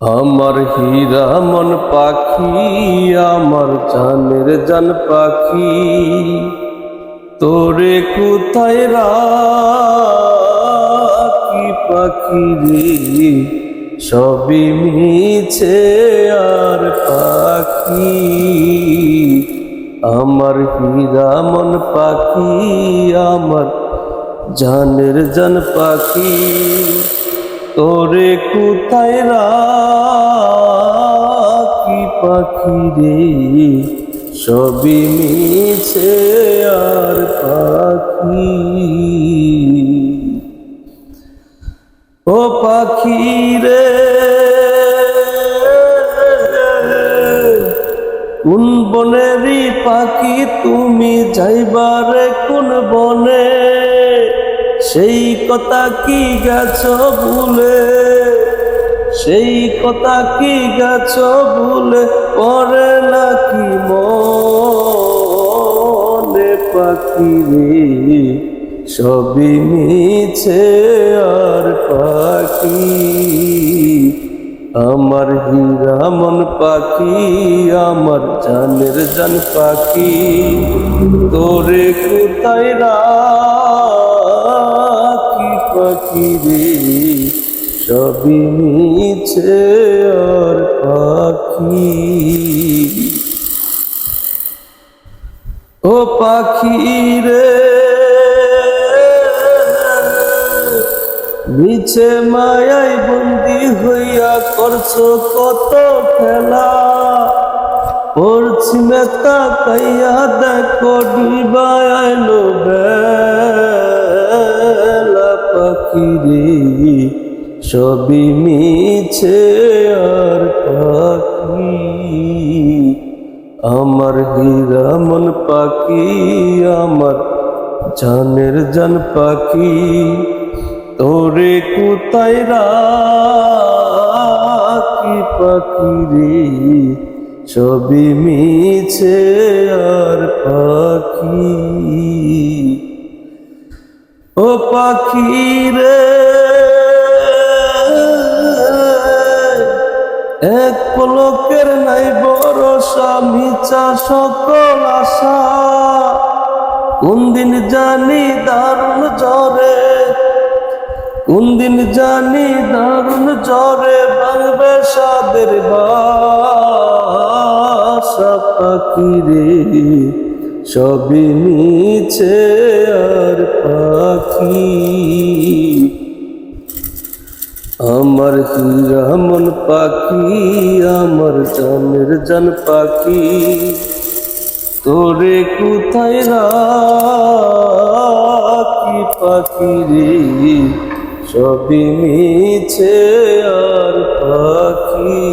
আমার হীরা মন পাখি, আমার জানের জান পাখি, তোরে কোথায় রাখি পাখি রে, সবই মিছে আর পাখি। আমার হীরা মন পাখি, আমার জানের জান পাখি, তোরে কোথায় রাখি পাখি রে, সবই মিছে আর পাখি। ও পাখি রে, কোন বনেরই পাখি তুমি, যাইবারে কোন বনে, সেই কথা কি গেছ ভুলে, সেই কথা কি গেছ ভুলে, পরে নাকি মনে পাখি রে, সবই মিছে আর পাখি। আমার হীরা মন পাখি, আমার জানের জান পাখি, তোরে কোথায় রাখি পাখি রে, সবই মিছে আর পাখি। ও পাখি রে, মিছে মায়ায় বন্দি হইয়া করছো কত খেলা, পশ্চিমে তাকাইয়া দেখো ডুবায় আইলো বেলা পাখি রে, সবই মিছে আর পাখি। আমার হীরা মন পাখি, আমার জানের জান পাখি, তোরে কোথায় রাখি পাখি রে, সবই মিছে আর পাখি। ও পাখি রে, এক পলকের নাই ভরসা, মিছা সকল আশা, কোন দিন জানি দারুণ ঝরে, কোন দিন জানি দারুণ ঝরে, ভাঙবে সাদের বাসা পাখি রে, সবই মিছে আর পাখি। আমার হীরা মন পাখি, আমার জানের জান পাখি, তোরে কোথায় রাখি পাখি রে, সবই মিছে আর পাখি।